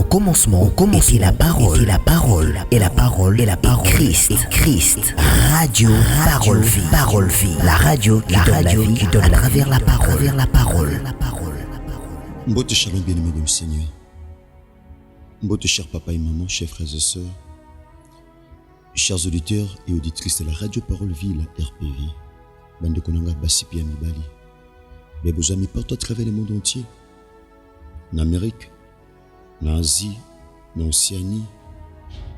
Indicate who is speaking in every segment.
Speaker 1: était la parole, et la parole est Christ. Radio, parole vie, la radio qui donne à travers la parole.
Speaker 2: Mbote shalom bien-aimé de le Seigneur. Mbote chers papa et maman, chers frères et sœurs, chers auditeurs et auditrices de la radio Parole Vie, la RPV, bande konanga basipi mibali. Mais vos amis partout à travers le monde entier. En Amérique, en Asie, en Océanie,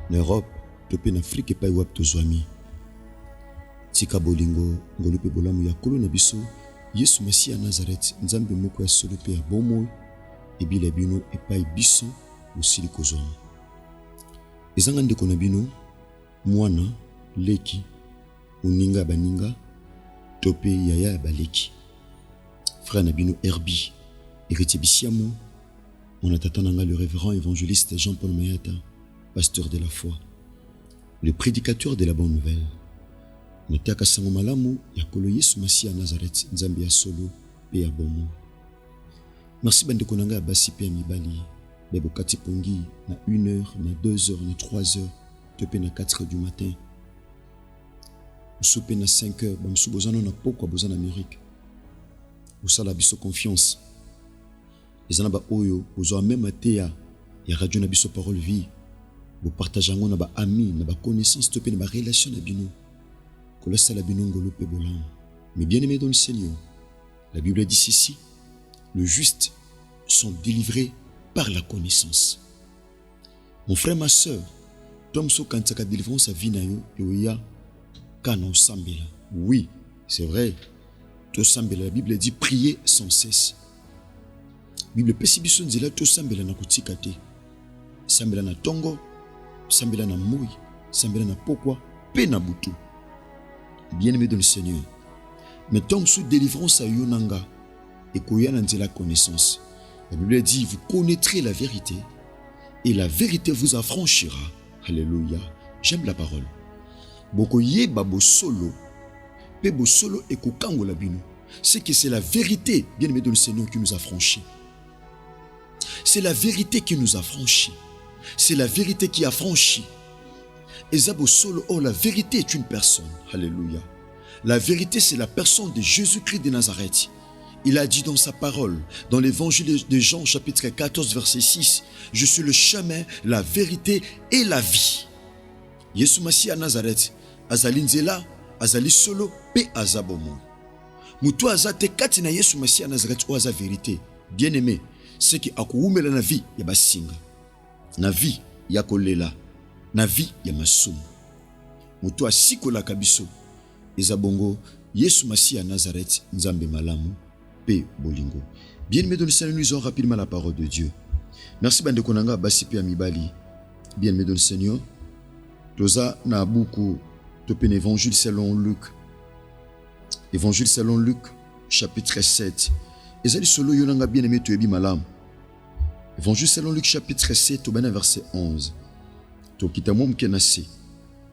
Speaker 2: en Europe, en Afrique et pas où tous amis. Tika bolingo, ngolupe bolamu ya kolo na biso, Yesu Masiya Nazareth, nzambe moko ya solo pe ya bomo, ebile bino epai biso osili kozwa. Ezanga ndeko na bino, mwana, leki, uninga baninga, tope yaya baleki. Frère Nabino Herbi, héritier Bissiamo, on attend le révérend évangéliste Jean-Paul Mayata, pasteur de la foi, le prédicateur de la bonne nouvelle. Nataka sango malamu ya kolo Yesu Masiya Nazareth, nzambe ya solo pe ya bomo. Merci bande konanga basi pe mibali, bebo kati pongi na 1h, na 2h, na 3h, tope na 4h du matin. Soupe na 5h, bamsu bozano na pokwa bozana Amérique. Osala biso confiance. Ezana ba oyo ozo même atea ya radio na biso Parole Vie. Bo partager ngo na ba amis, na ba connaissance tope na ba relation na bino. Kolasa la bino ngolo pe bolan. Mais bien aimé dans le Seigneur, la Bible dit ceci: le juste sont délivrés par la connaissance. Mon frère, ma sœur, tom so kantaka délivrance à vinayo et oya kana osambela. Oui, c'est vrai. To sambela, la Bible dit prier sans cesse. Bible pesi biso nzela to sambela na kutika te. Sambela na tongo, sambela na moi, sambela na pokwa, pe na butu. Bien-aimé dans le Seigneur. Mais tant sous délivrance à yonanga et koya na nzela connaissance. La Bible dit vous connaîtrez la vérité et la vérité vous affranchira. Alléluia. J'aime la parole. Boko yeba bo solo. Pebo solo et kokango la bino. C'est que c'est la vérité, bien-aimé de le Seigneur, qui nous a franchis. C'est la vérité qui nous a franchis. C'est la vérité qui a franchi. Ezabo solo, oh, la vérité est une personne. Alléluia. La vérité, c'est la personne de Jésus-Christ de Nazareth. Il a dit dans sa parole, dans l'évangile de Jean, chapitre 14, verset 6, je suis le chemin, la vérité et la vie. Yesu Masiya Nazareth, azali nzela, azali solo, pe azabomo. Mutu azate kati na Yesu Masiya Nazareth o aza vérité. Bien aimé, c'est que akuumela na vie ya basinga. Na vie ya kolela. Na vie ya masumu. Mutu asikola kabiso. Ezabongo, Yesu Masiya Nazareth, nzambe malamu, pe bolingo. Bien aimé, dans le Seigneur, nous lisons rapidement la parole de Dieu. Merci bande konanga basi pe amibali. Bien aimé dans le Seigneur. Toza na buku topen évangile selon Luc. Évangile selon Luc, chapitre 7. Ezali solo yonanga bien aimé toyebi malam. Évangile selon Luc, chapitre 7, au verset 11. Tokitamom kenase.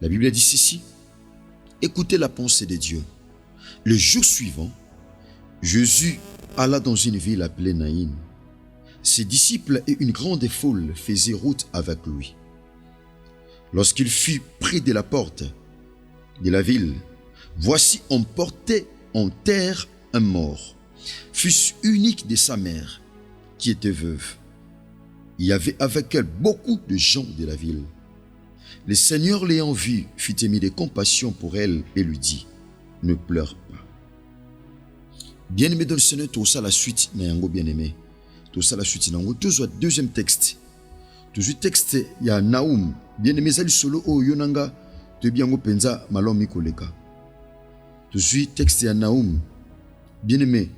Speaker 2: La Bible dit ceci: écoutez la pensée de Dieu. Le jour suivant, Jésus alla dans une ville appelée Naïn. Ses disciples et une grande foule faisaient route avec lui. Lorsqu'il fut près de la porte de la ville, voici on portait en terre un mort, fils unique de sa mère, qui était veuve. Il y avait avec elle beaucoup de gens de la ville. Le Seigneur l'ayant vue fut ému de compassion pour elle et lui dit: ne pleure pas. Bien-aimé dans le Seigneur, tout ça la suite, Nayango bien-aimé. Tout ça la suite, Nayango. Deuxième texte. Toujours texte, il y a Naoum. Bien-aimé, zali solo o yonanga, te biango penza malomi koleka. Toujours texte, il y a Naoum. Bien-aimé,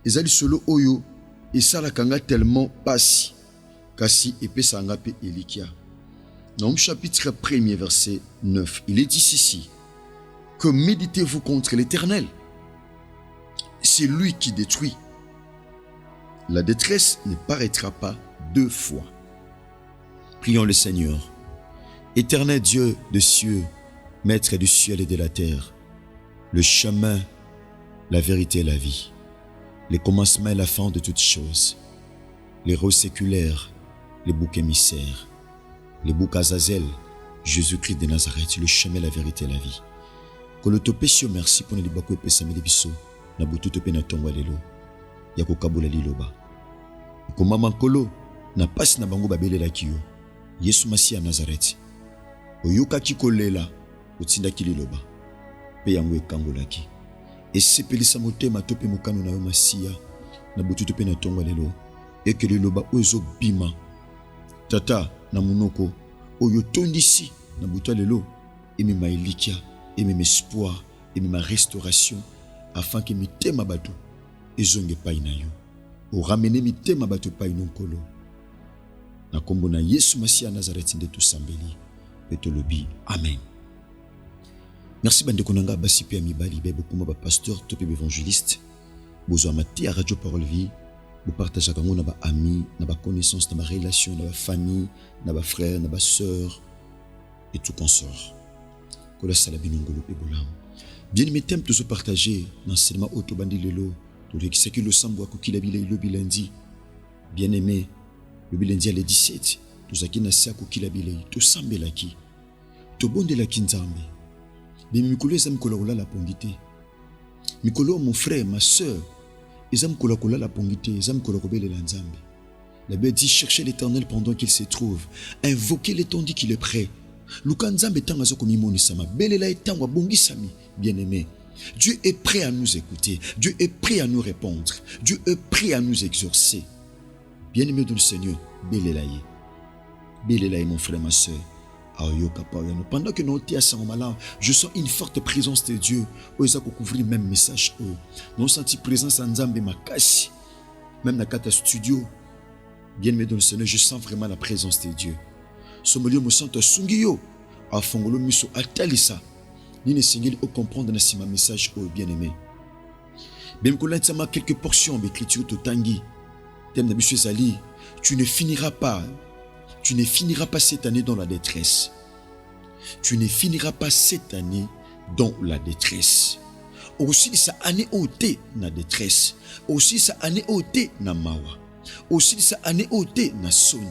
Speaker 2: ezali solo oyo, et ça la kanga tellement passi, kasi epesa anga pe elikia. Naoum chapitre 1er, verset 9, il est dit ici: que méditez-vous contre l'Éternel? C'est lui qui détruit. La détresse ne paraîtra pas deux fois. Prions le Seigneur. Éternel Dieu des cieux, Maître du ciel et de la terre, le chemin, la vérité et la vie, le commencement et la fin de toutes choses, les rôles séculaires, le bouc émissaire, le bouc Azazel, Jésus-Christ de Nazareth, le chemin, la vérité et la vie. Que le topesio merci pour les bako et samedi biso, na butu tope na tongwa lelo, ya kokabula liloba. Ko mama kolo, na pasi na bango babele la kiyo, Yesu Masia Nazareth. Oyoka kikolela, otinda kililoba, pe yango ekangolaki. Et sepelisa motema tope mokano na yo Masia, na butu tope na tongwa lelo, et que liloba ozo bima. Tata na munoko, oyo tondisi na butu lelo, emi mailikia, emi espoir, emi ma restauration, afin que mi tema bato, ezonge pai na yo. O ramener mi tema bato pai non kolo. Na kombo na Yesu Masia Nazareth nde to sambeli, petolobi, amen. Merci bande konanga basi pe amibali be bokuma ba pasteur to pe évangéliste. Bozo amati a radio parole vie. Vous partagez avec nous amis, nos connaissances, nos relations, nos famille, nos frères, nos sœurs et tout consort. Que la salabi n'ongolo pe bolam. Bien aimé thème tous partager l'enseignement autobandi lelo, tout ce qui le semble quoi qu'il a bilé le bilendi. Bien aimé, le bilendi à les 17, tout ça qui n'a pas qu'il a bilé, tout semble la qui, tout bon de la kinzambe. Bien mikolo ezam kolola la pondité. Mikolo mon frère, ma sœur. Ezam kolola la pongité, ezam kolokobele la nzambe. La Bible dit cherchez l'Éternel pendant qu'il se trouve, invoquez-le tandis qu'il est prêt. Luka nzambe tanga zo komimoni sama, belela etangwa bongi sami, bien-aimé. Dieu est prêt à nous écouter, Dieu est prêt à nous répondre, Dieu est prêt à nous exaucer. Bien-aimé de le Seigneur, belela mon frère, ma soeur. Pendant que nous sommes malades, je sens une forte présence de Dieu. Nous avons couvert même message. Nous avons senti présence en Nzambe Makasi. Même dans le studio. Bien aimé dans le Seigneur, je sens vraiment la présence de Dieu. Ce milieu me sent sungiyo. A fongolo miso atalisa. Ni ne singeli au comprendre na sima message bien aimé. Bien que quelques portions d'écriture to tangi. Thème na biso ezali, tu ne finiras pas. Tu ne finiras pas cette année dans la détresse. Tu ne finiras pas cette année dans la détresse. Aussi sa année ôté na détresse. Aussi sa année ôté na mawa. Aussi sa année ôté na soni.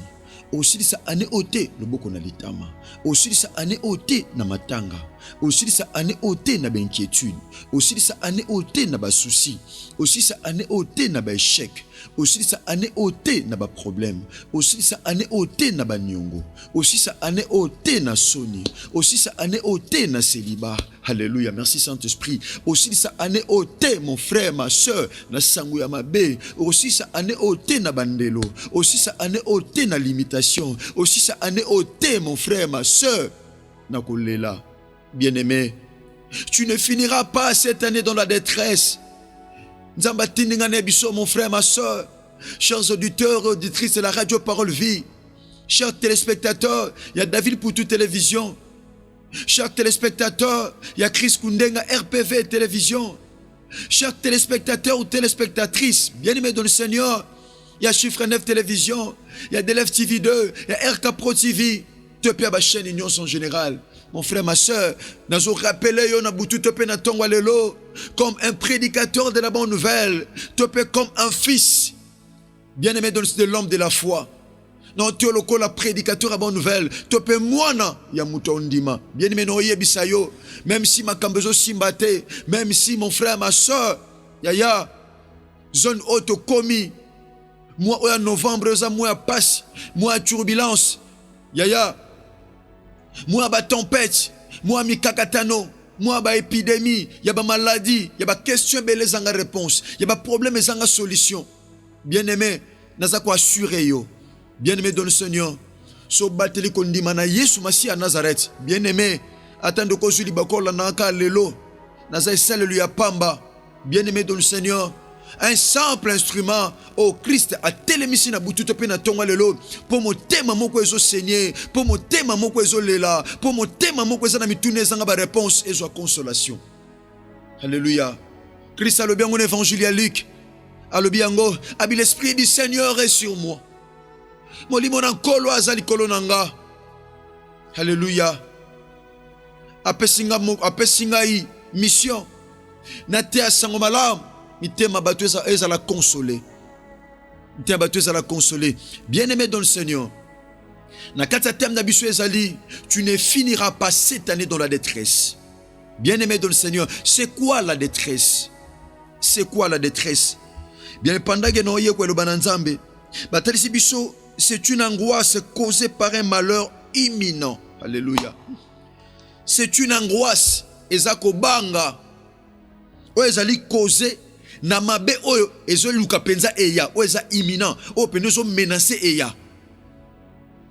Speaker 2: Aussi sa année ôté le boko na litama. Aussi sa année ôté na matanga. Aussi sa année ôté na inquiétude. Aussi sa année ôté na ba souci. Aussi sa année ôté na ba échec. Aussi sa année ôté na ba problème. Aussi sa année ôté na ba nyongo. Aussi sa année ôté na soni. Aussi sa année ôté na célibat. Alléluia, merci Saint-Esprit. Aussi sa année ôté mon frère, ma soeur, na sangu ya mabe. Aussi sa année ôté na bandelo. Aussi sa année ôté na limitation. Aussi sa année ôté mon frère, ma soeur, na kolela. Bien-aimé, tu ne finiras pas cette année dans la détresse. Mon frère, ma soeur, chers auditeurs et auditrices de la radio Parole Vie, chers téléspectateurs, il y a David pour toute télévision. Chers téléspectateurs, il y a Chris Kundenga, RPV télévision. Chers téléspectateurs ou téléspectatrices, bien-aimés dans le Seigneur, il y a Chiffre 9 télévision, il y a DLF TV 2, il y a RK Pro TV, Topé à chaîne Union en général. Mon frère, ma soeur, nous avons rappelé comme un prédicateur de la bonne nouvelle, comme un fils, bien-aimé de l'homme de la foi. Non, tu es le prédicateur de la bonne nouvelle. Tu es moi, bien-aimé, même si ma cambezo simbate, même si mon frère, ma soeur, yaya, zone auto commis, moi, en novembre, moi, passe, moi, turbulence, yaya. Moi, ba tempête, moi, mi kakatano, moi, ba épidémie, y a ba maladie, y a ba question, ben les anga réponse, y a ba problème, les anga solution. Bien-aimé, naza ko assurer yo. Bien-aimé dans le Seigneur, so bateli kondimana Yesu Masia Nazareth. Bien-aimé, attendre ko zuli bakola naka lelo, naza salelu ya pamba. Bien-aimé dans le Seigneur, un simple instrument au Christ a télémisi na butu tope na tonga lelo pour mo tema moko ezo saigner, pour mo tema moko ezo lela, pour mo tema moko ezo na mitune zanga ba réponse ezo consolation. Alléluia. Christ a le bien en évangile à Luc. A le bien ngo, abi l'esprit du Seigneur est sur moi. Molimo na kolo azali kolo nanga. Alléluia. Apesinga i mission. Na te asango malam. Mitema batu eza la consoler. Mitema batu eza la consoler. Bien-aimé dans le Seigneur, Na kati ya thème na biso ezali, tu ne finiras pas cette année dans la détresse. Bien-aimé dans le Seigneur, c'est quoi la détresse? C'est quoi la détresse? Bien pendant que nous yeko eloba na Nzambe, batalisi biso, c'est une angoisse causée par un malheur imminent. Alléluia. C'est une angoisse eza kobanga oyo ezali causée na mabe oyo ezoluka penza eya oyo eza imminent oyo pene ezo menacer eya.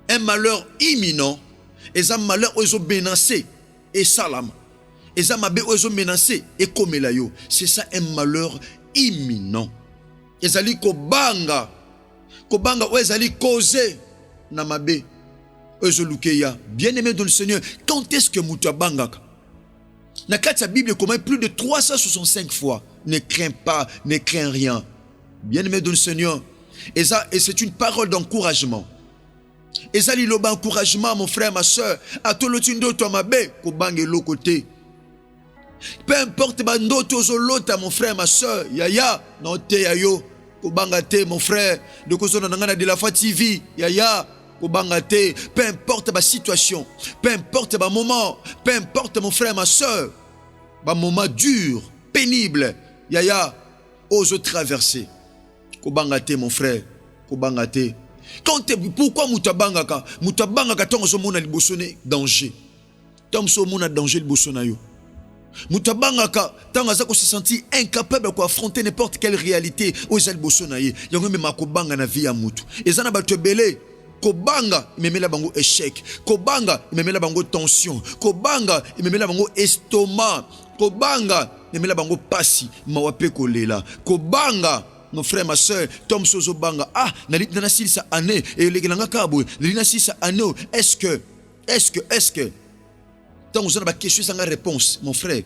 Speaker 2: Un malheur imminent, eza malheur oyo ezo menacer esalama. Eza mabe oyo ezo menacer ekomela yo. C'est ça un malheur imminent. Ezali kobanga oyo ezali causé na mabe oyo ezoluka eya. Bien-aimé dans le Seigneur, quand est-ce que mutu abangaka? Na kati ya Bible comment plus de 365 fois. Ne crains pas, ne crains rien. Bien-aimé dans le Seigneur, et c'est une parole d'encouragement. Ezali loba encouragement mon frère, ma soeur, à tout le tindo to mabe ko bange lo côté. Peu importe bandoto zolota mon frère, ma soeur, yaya non te yayo ko banga te mon frère, de ko zona ngana de la foi TV, yaya ko banga te, peu importe ba situation, peu importe ba moment, peu importe mon frère, ma soeur, ba moment dur, pénible, yaya ose traverser. Ko banga te mon frère, ko banga te. Pourquoi mutabangaka? Mutabangaka tango so mona libosone danger. Tango so mona danger libosona yo. Mutabangaka tango azako se sentir incapable de affronter n'importe quelle réalité o za libosona ye. Yango me makobanga na vie ya mutu. Ezana bato belé kobanga imemela bango échec. Kobanga imemela bango tension. Kobanga imemela bango estomac. Kobanga imemela bango pasi mawape kolela. Kobanga mon frère, ma soeur, Tom Sozo Banga, ah, n'a si sa année, et les Ganga Kabou, n'a si sa année, est-ce que, tant que vous avez question sans réponse, mon frère,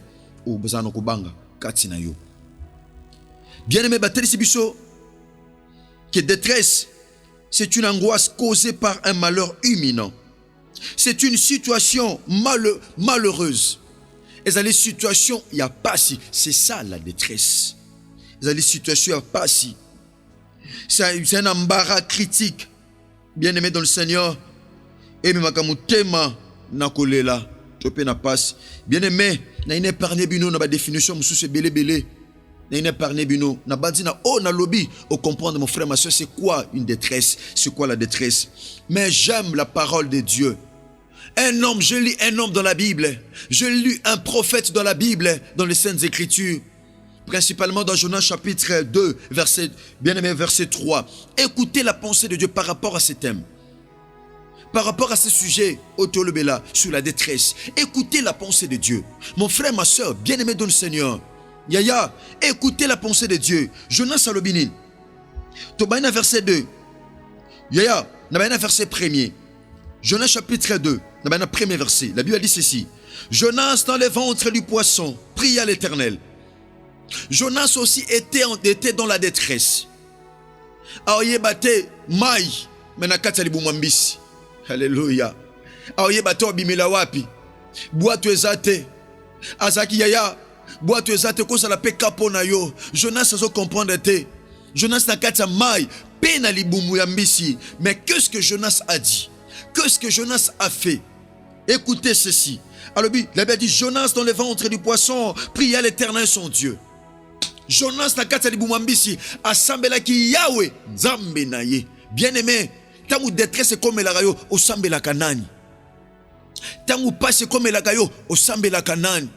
Speaker 2: ou Bazano Kobanga, Katina yo. Bien-aimé, Bateli Sibiso, que détresse, c'est une angoisse causée par un malheur imminent. C'est une situation malheureuse. Et dans les situations, il n'y a pas si, c'est ça la détresse. Dans les situations pas si. C'est un embarras critique. Bien-aimé dans le Seigneur. Et même quand tema na kolela, topé na passe. Bien-aimé, na ine parné bino na ba définition musu se belé. Na ine parné bino na badi na o na lobby au comprendre mon frère ma soeur c'est quoi une détresse, c'est quoi la détresse. Mais j'aime la parole de Dieu. Un homme, je lis un homme dans la Bible. Je lis un prophète dans la Bible, dans les Saintes Écritures. Principalement dans Jonas chapitre 2, bien-aimé, verset 3. Écoutez la pensée de Dieu par rapport à ce thème. Par rapport à ce sujet, Otolobela, sur la détresse. Écoutez la pensée de Dieu. Mon frère, ma soeur, bien-aimé dans le Seigneur. Yaya, écoutez la pensée de Dieu. Jonas Salobinin. Tobaina verset 2. Yaya, Nabaina verset 1er. Jonas chapitre 2, Nabaina premier verset. La Bible dit ceci. Jonas dans le ventre du poisson, pria l'Éternel. Jonas aussi était dans la détresse. Aoye bate mai menakata libumwambisi. Alléluia. Aoye bate obimela wapi. Boato ezate. Azaki yaya. Boato ezate kosa la pe kapo na yo. Jonas azo comprendre te. Jonas nakata mai pena libumwambisi. Mais qu'est-ce que Jonas a dit? Qu'est-ce que Jonas a fait? Écoutez ceci. Alors la Bible dit Jonas dans le ventre du poisson pria l'Éternel son Dieu. Jonas na kati ya libumwambisi asambelaki Yahweh Nzambe na ye. Bien-aimé, tangu détresse ekomela yo osambelaka nani? Tangu pasi ekomela yo osambelaka nani?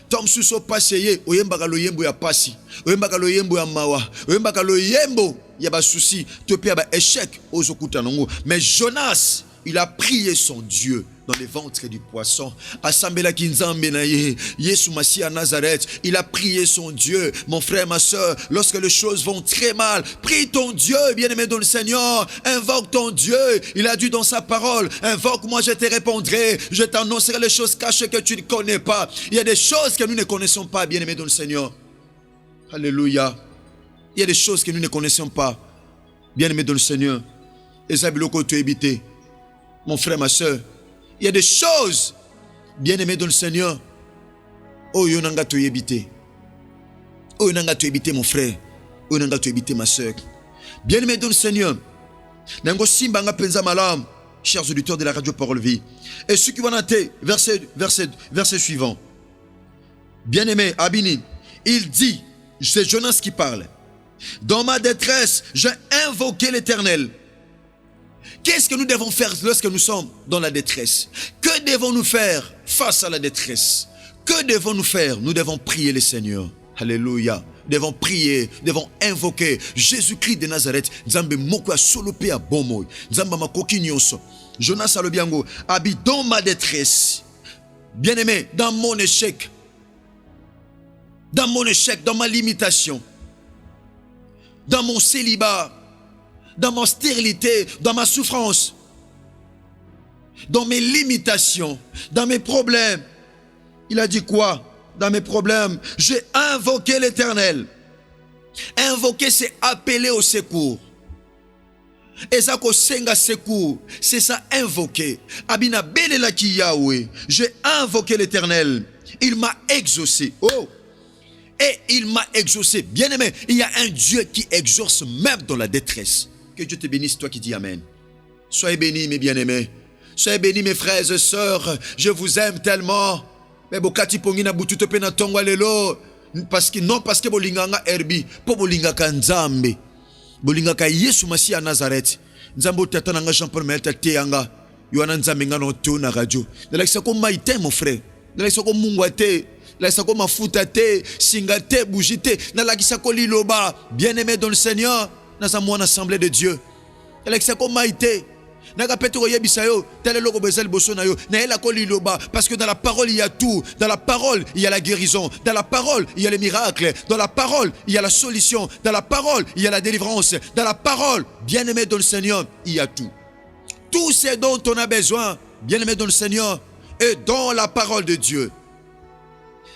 Speaker 2: Tangu suso pasi ye oyembaka loyembo ya pasi, oyembaka loyembo ya mawa, oyembaka loyembo ya basusi, to pe ba échec ozokuta nango. Mais Jonas, il a prié son Dieu dans le ventre du poisson. Asambela kinzambe na ye, Yesu Masi à Nazareth. Il a prié son Dieu. Mon frère, ma soeur, lorsque les choses vont très mal, prie ton Dieu, bien-aimé dans le Seigneur. Invoque ton Dieu. Il a dit dans sa parole, invoque-moi, je te répondrai. Je t'annoncerai les choses cachées que tu ne connais pas. Il y a des choses que nous ne connaissons pas, bien-aimé dans le Seigneur. Alléluia. Il y a des choses que nous ne connaissons pas, bien-aimé dans le Seigneur. Et ça, tu éviter. Mon frère, ma soeur, il y a des choses, bien-aimés dans le Seigneur, oh yonanga to yebite, oh yonanga to yebite mon frère, oh yonanga to yebite ma soeur, bien-aimés dans le Seigneur, nango simba nga penza malam, chers auditeurs de la radio Parole Vie. Et ceux qui vont noter, verset suivant. Bien-aimé, Abini, il dit, c'est Jonas qui parle. Dans ma détresse, j'ai invoqué l'Éternel. Qu'est-ce que nous devons faire lorsque nous sommes dans la détresse? Que devons-nous faire face à la détresse? Que devons-nous faire? Nous devons prier le Seigneur. Alléluia. Nous devons prier, nous devons invoquer Jésus-Christ de Nazareth. Nzambe moko solope a bomoy. Nzamba makoki nyonso. Jonas alobiango, abi dans ma détresse. Bien-aimé, dans mon échec, dans ma limitation, dans mon célibat, dans ma stérilité, dans ma souffrance, dans mes limitations, dans mes problèmes. Il a dit quoi? Dans mes problèmes, j'ai invoqué l'Éternel. Invoquer, c'est appeler au secours. Et ça, senga secours, c'est ça, invoquer. Abina belela ki Yahweh. J'ai invoqué l'Éternel. Il m'a exaucé. Oh! Et il m'a exaucé. Bien-aimé, il y a un Dieu qui exauce même dans la détresse. Que Dieu te bénisse, toi qui dis Amen. Soyez bénis, mes bien-aimés. Soyez bénis, mes frères et sœurs. Je vous aime tellement. Mais bokati pongina bututo pe na tongwa lelo. Parce que bolinganga herbi. Po bolingaka nzambe. Bolingaka Yesu Masiya à Nazareth. Nzambo tata nanga Jean-Paul Melta teyanga. Yohana nzambe nga no to na radio. Nalakisa ko maite mon frère. Nalakisa ko mungwa te. Nalakisa ko mafuta te. Singa te, bougie te. Nalakisa ko liloba. Bien-aimé dans le Seigneur. Dans une assemblée de Dieu. Nalakisa ko maite. Parce que dans la parole il y a tout. Dans la parole il y a la guérison. Dans la parole il y a les miracles. Dans la parole il y a la solution. Dans la parole il y a la délivrance. Dans la parole, bien-aimé dans le Seigneur, il y a tout. Tout ce dont on a besoin, bien-aimé dans le Seigneur, est dans la parole de Dieu.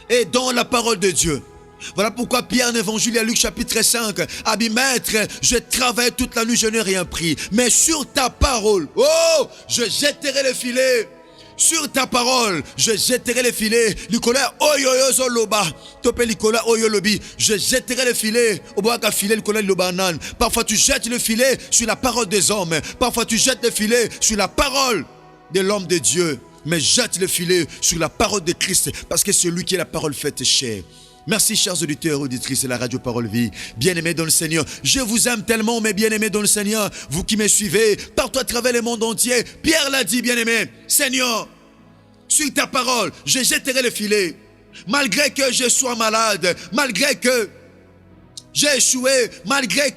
Speaker 2: Et dans la parole de Dieu. Voilà pourquoi Pierre en Évangile à Luc chapitre 5 a dit, maître, je travaille toute la nuit, je n'ai rien pris. Mais sur ta parole, oh, je jetterai les filets. Sur ta parole, je jetterai les filets. Nicolas, oyoyo zoloba. Topé Nicolas, oyolobi. Je jetterai les filets. Oboaka filet, Nicolas lobanan. Parfois tu jettes le filet sur la parole des hommes. Parfois tu jettes le filet sur la parole de l'homme de Dieu. Mais jette le filet sur la parole de Christ. Parce que c'est lui qui est la parole faite chair. Merci chers auditeurs et auditrices de la radio Parole Vie, bien-aimés dans le Seigneur. Je vous aime tellement, mes bien-aimés dans le Seigneur. Vous qui me suivez, partout à travers le monde entier. Pierre l'a dit, bien-aimé. Seigneur, sur ta parole, je jetterai le filet. Malgré que je sois malade, malgré que j'ai échoué, malgré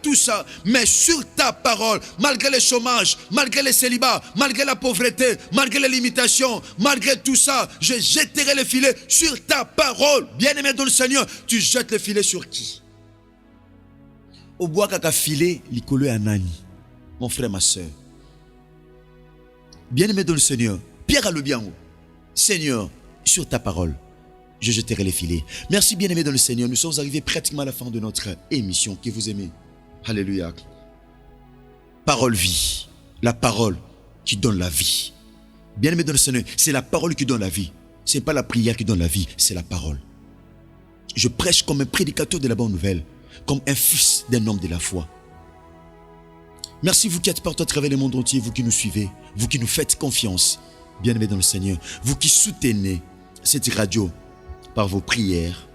Speaker 2: tout ça, mais sur ta parole, malgré le chômage, malgré le célibat, malgré la pauvreté, malgré les limitations, malgré tout ça, je jetterai le filet sur ta parole. Bien-aimé dans le Seigneur, tu jettes le filet sur qui? Au bois kaka filet, l'icolo anani, mon frère, ma soeur. Bien-aimé dans le Seigneur, Pierre a le bien. Seigneur, sur ta parole, je jetterai les filets. Merci bien-aimés dans le Seigneur. Nous sommes arrivés pratiquement à la fin de notre émission que vous aimez. Alléluia. Parole vie. La parole qui donne la vie. Bien-aimés dans le Seigneur, c'est la parole qui donne la vie. Ce n'est pas la prière qui donne la vie, c'est la parole. Je prêche comme un prédicateur de la bonne nouvelle, comme un fils d'un homme de la foi. Merci vous qui êtes partout à travers le monde entier, vous qui nous suivez, vous qui nous faites confiance, bien-aimés dans le Seigneur, vous qui soutenez cette radio par vos prières,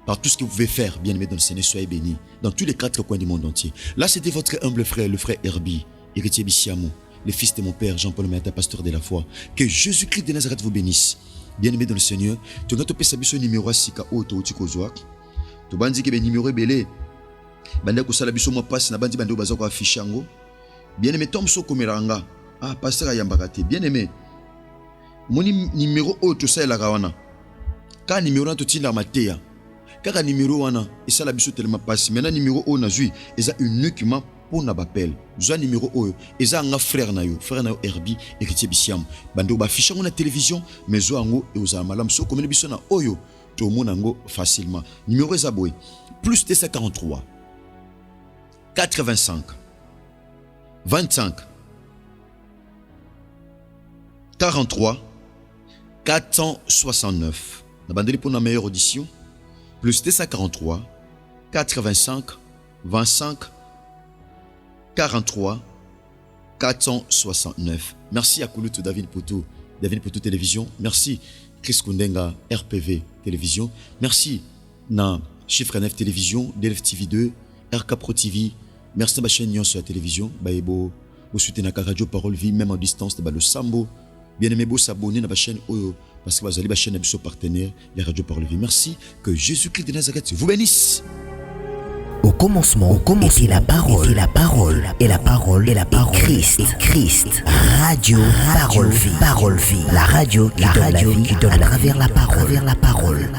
Speaker 2: par tout ce que vous pouvez faire, bien-aimés dans le Seigneur, soyez bénis dans tous les 4 coins du monde entier. Là, c'était votre humble frère, le frère Herbie, héritier Bissiamo, le fils de mon père, Jean-Paul Melta, pasteur de la foi. Que Jésus-Christ de Nazareth vous bénisse. Bien-aimés dans le Seigneur, tu as topé sabiso numéro 6 au Toutikozouak. Tu as dit que le numéro est belé. Bande ko sala biso mo passe na bandi bande baza ko afficher ngo. Bien-aimé Tom Soko Miranga. Ah, pasteur Ayambakate. Bien-aimé. Mon numéro auto ça la kawana. Ka numéro na to tinda mateya. Kaka numéro wana et ça la biso tellement passe. Maintenant numéro o na zui eza uniquement pour na bapel. Zo numéro o eza nga frère na yo Herbie héritier Bissiam. Bande ba afficher na télévision mais zo ngo e oza malam Soko mena biso na oyo to mona ngo facilement. Numéro eza boy plus 243 85 25 43 469. On a pour la meilleure audition. Plus 243 85 25 43 469. Merci à Kouloutou David Poutou Télévision. Merci Chris Kundenga RPV Télévision. Merci na Chiffre 9 Télévision, DLF TV 2, RK Pro TV. Merci à ma chaîne Nyon sur la télévision. Baebo, vous soutenez la radio Parole Vie, même en distance, le Sambo. Bien aimé, vous s'abonner à ma chaîne Oyo, parce que vous allez ma chaîne de partenaire, la radio Parole Vie. Merci, que Jésus-Christ de Nazareth vous bénisse.
Speaker 1: Au commencement, était la parole, et la parole, et la parole, et la parole, Christ, radio, Parole Vie, la radio qui donne la vie, qui donne à travers la parole, la parole.